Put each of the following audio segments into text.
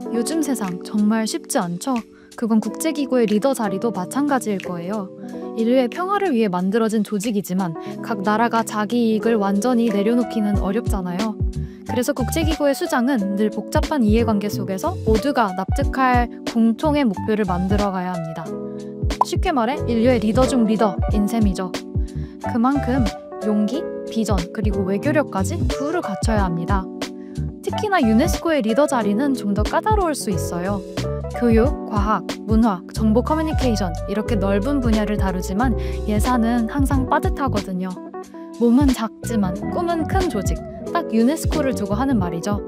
요즘 세상 정말 쉽지 않죠? 그건 국제기구의 리더 자리도 마찬가지일 거예요. 인류의 평화를 위해 만들어진 조직이지만 각 나라가 자기 이익을 완전히 내려놓기는 어렵잖아요. 그래서 국제기구의 수장은 늘 복잡한 이해관계 속에서 모두가 납득할 공통의 목표를 만들어가야 합니다. 쉽게 말해 인류의 리더 중 리더인 셈이죠. 그만큼 용기, 비전, 그리고 외교력까지 두루 갖춰야 합니다. 특히나 유네스코의 리더 자리는 좀 더 까다로울 수 있어요. 교육, 과학, 문화, 정보 커뮤니케이션 이렇게 넓은 분야를 다루지만 예산은 항상 빠듯하거든요. 몸은 작지만 꿈은 큰 조직, 딱 유네스코를 두고 하는 말이죠.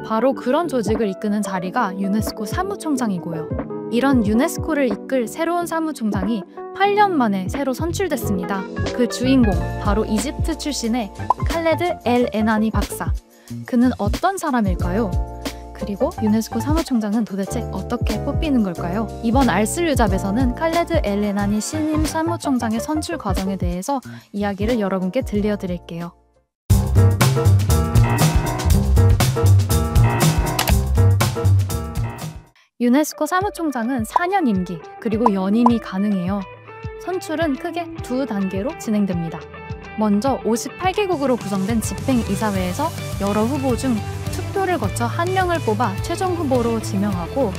바로 그런 조직을 이끄는 자리가 유네스코 사무총장이고요. 이런 유네스코를 이끌 새로운 사무총장이 8년 만에 새로 선출됐습니다. 그 주인공 바로 이집트 출신의 칼레드 엘 에나니 박사. 그는 어떤 사람일까요? 그리고 유네스코 사무총장은 도대체 어떻게 뽑히는 걸까요? 이번 알쓸유잡에서는 칼레드 엘 에나니 신임 사무총장의 선출 과정에 대해서 이야기를 여러분께 들려드릴게요. 유네스코 사무총장은 4년 임기, 그리고 연임이 가능해요. 선출은 크게 두 단계로 진행됩니다. 먼저 58개국으로 구성된 집행이사회에서 여러 후보 중 투표를 거쳐 한 명을 뽑아 최종 후보로 지명하고,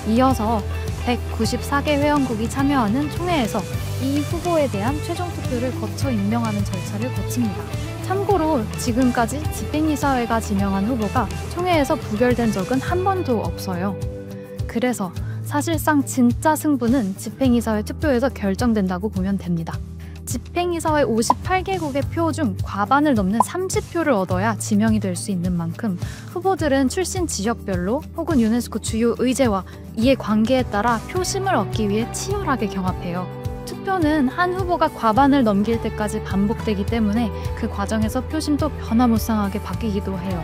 이어서 194개 회원국이 참여하는 총회에서 이 후보에 대한 최종 투표를 거쳐 임명하는 절차를 거칩니다. 참고로 지금까지 집행이사회가 지명한 후보가 총회에서 부결된 적은 한 번도 없어요. 그래서 사실상 진짜 승부는 집행이사회 투표에서 결정된다고 보면 됩니다. 집행이사회 58개국의 표 중 과반을 넘는 30표를 얻어야 지명이 될 수 있는 만큼 후보들은 출신 지역별로 혹은 유네스코 주요 의제와 이해 관계에 따라 표심을 얻기 위해 치열하게 경합해요. 투표는 한 후보가 과반을 넘길 때까지 반복되기 때문에 그 과정에서 표심도 변화무쌍하게 바뀌기도 해요.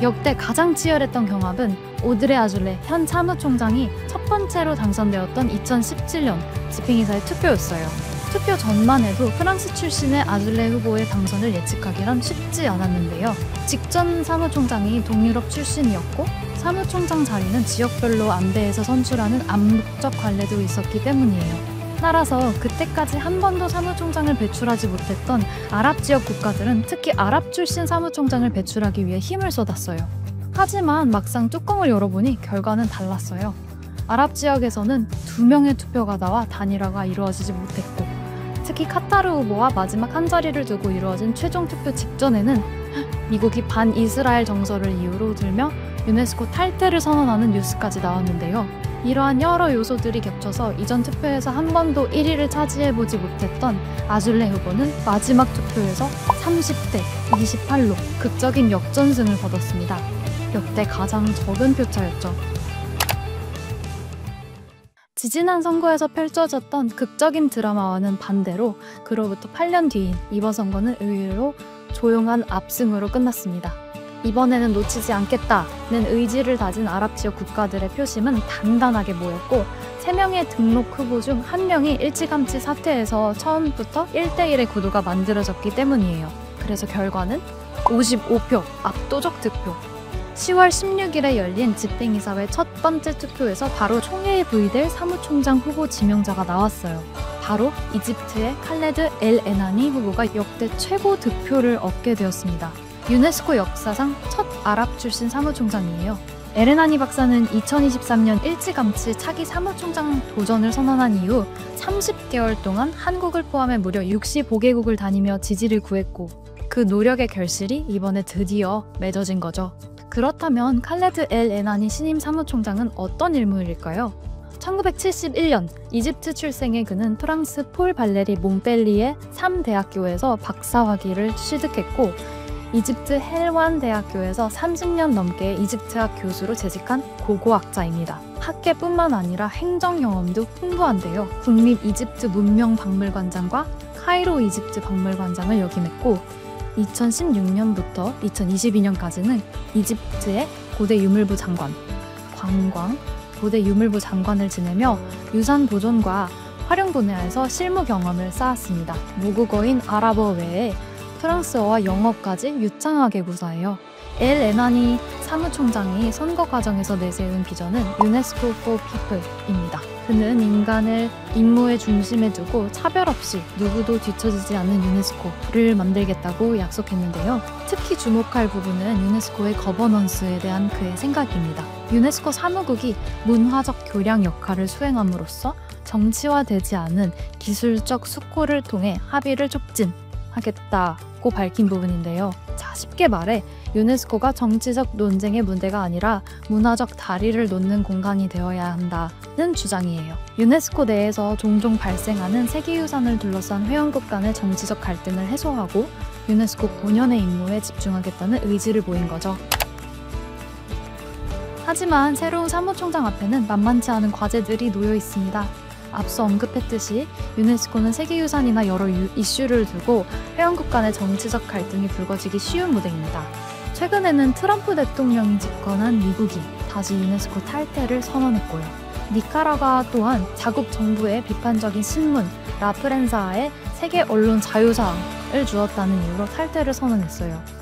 역대 가장 치열했던 경합은 오드레 아줄레 현 사무총장이 첫 번째로 당선되었던 2017년 집행이사회 투표였어요. 투표 전만 해도 프랑스 출신의 아줄레 후보의 당선을 예측하기란 쉽지 않았는데요. 직전 사무총장이 동유럽 출신이었고 사무총장 자리는 지역별로 안배해서 선출하는 암묵적 관례도 있었기 때문이에요. 따라서 그때까지 한 번도 사무총장을 배출하지 못했던 아랍 지역 국가들은 특히 아랍 출신 사무총장을 배출하기 위해 힘을 쏟았어요. 하지만 막상 뚜껑을 열어보니 결과는 달랐어요. 아랍 지역에서는 2명의 투표가 나와 단일화가 이루어지지 못했고, 특히 카타르 후보와 마지막 한 자리를 두고 이루어진 최종 투표 직전에는 미국이 반이스라엘 정서를 이유로 들며 유네스코 탈퇴를 선언하는 뉴스까지 나왔는데요. 이러한 여러 요소들이 겹쳐서 이전 투표에서 한 번도 1위를 차지해보지 못했던 아줄레 후보는 마지막 투표에서 30대 28로 극적인 역전승을 거뒀습니다. 역대 가장 적은 표차였죠. 지지난 선거에서 펼쳐졌던 극적인 드라마와는 반대로 그로부터 8년 뒤인 이번 선거는 의외로 조용한 압승으로 끝났습니다. 이번에는 놓치지 않겠다는 의지를 다진 아랍 지역 국가들의 표심은 단단하게 모였고 3명의 등록 후보 중 1명이 일찌감치 사퇴해서 처음부터 1대1의 구도가 만들어졌기 때문이에요. 그래서 결과는 55표, 압도적 득표. 10월 16일에 열린 집행이사회 첫 번째 투표에서 바로 총회에 부의될 사무총장 후보 지명자가 나왔어요. 바로 이집트의 칼레드 엘 에나니 후보가 역대 최고 득표를 얻게 되었습니다. 유네스코 역사상 첫 아랍 출신 사무총장이에요. 엘 에나니 박사는 2023년 일찌감치 차기 사무총장 도전을 선언한 이후 30개월 동안 한국을 포함해 무려 65개국을 다니며 지지를 구했고, 그 노력의 결실이 이번에 드디어 맺어진 거죠. 그렇다면 칼레드 엘 에나니 신임 사무총장은 어떤 인물일까요? 1971년 이집트 출생의 그는 프랑스 폴 발레리 몽펠리에 3대학교에서 박사학위를 취득했고, 이집트 헬완 대학교에서 30년 넘게 이집트학 교수로 재직한 고고학자입니다. 학계뿐만 아니라 행정 경험도 풍부한데요. 국립 이집트 문명박물관장과 카이로 이집트 박물관장을 역임했고, 2016년부터 2022년까지는 이집트의 고대 유물부 장관, 관광, 고대 유물부 장관을 지내며 유산 보존과 활용 분야에서 실무 경험을 쌓았습니다. 모국어인 아랍어 외에 프랑스어와 영어까지 유창하게 구사해요. 엘 에나니 사무총장이 선거 과정에서 내세운 비전은 유네스코 for People입니다. 그는 인간을 임무의 중심에 두고 차별 없이 누구도 뒤처지지 않는 유네스코를 만들겠다고 약속했는데요. 특히 주목할 부분은 유네스코의 거버넌스에 대한 그의 생각입니다. 유네스코 사무국이 문화적 교량 역할을 수행함으로써 정치화되지 않은 기술적 숙고를 통해 합의를 촉진하겠다고 밝힌 부분인데요. 자, 쉽게 말해 유네스코가 정치적 논쟁의 문제가 아니라 문화적 다리를 놓는 공간이 되어야 한다는 주장이에요. 유네스코 내에서 종종 발생하는 세계유산을 둘러싼 회원국 간의 정치적 갈등을 해소하고 유네스코 본연의 임무에 집중하겠다는 의지를 보인 거죠. 하지만 새로운 사무총장 앞에는 만만치 않은 과제들이 놓여 있습니다. 앞서 언급했듯이 유네스코는 세계유산이나 여러 이슈를 두고 회원국 간의 정치적 갈등이 불거지기 쉬운 무대입니다. 최근에는 트럼프 대통령이 집권한 미국이 다시 유네스코 탈퇴를 선언했고요. 니카라과 또한 자국 정부의 비판적인 신문 라프렌사에 세계 언론 자유상을 주었다는 이유로 탈퇴를 선언했어요.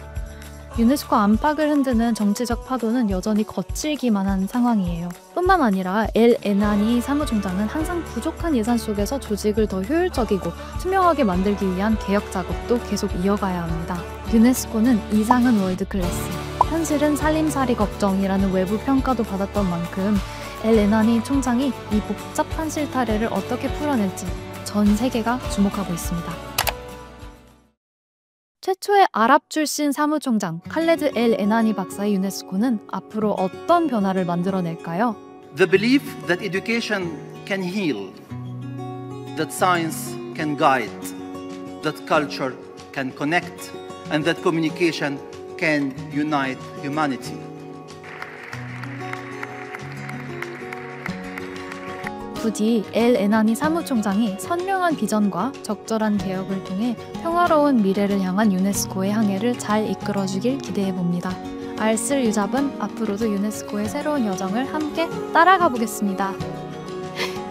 유네스코 안팎을 흔드는 정치적 파도는 여전히 거칠기만 한 상황이에요. 뿐만 아니라 엘 에나니 사무총장은 항상 부족한 예산 속에서 조직을 더 효율적이고 투명하게 만들기 위한 개혁 작업도 계속 이어가야 합니다. 유네스코는 이상은 월드클래스, 현실은 살림살이 걱정이라는 외부 평가도 받았던 만큼 엘 에나니 총장이 이 복잡한 실타래를 어떻게 풀어낼지 전 세계가 주목하고 있습니다. 최초의 아랍 출신 사무총장 칼레드 엘 에나니 박사의 유네스코는 앞으로 어떤 변화를 만들어낼까요? The belief that education can heal, that science can guide, that culture can connect, and that communication can unite humanity. 부디 엘 에나니 사무총장이 선명한 비전과 적절한 개혁을 통해 평화로운 미래를 향한 유네스코의 항해를 잘 이끌어주길 기대해봅니다. 알쓸 유잡은 앞으로도 유네스코의 새로운 여정을 함께 따라가 보겠습니다.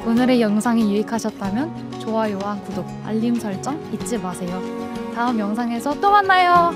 오늘의 영상이 유익하셨다면 좋아요와 구독, 알림 설정 잊지 마세요. 다음 영상에서 또 만나요.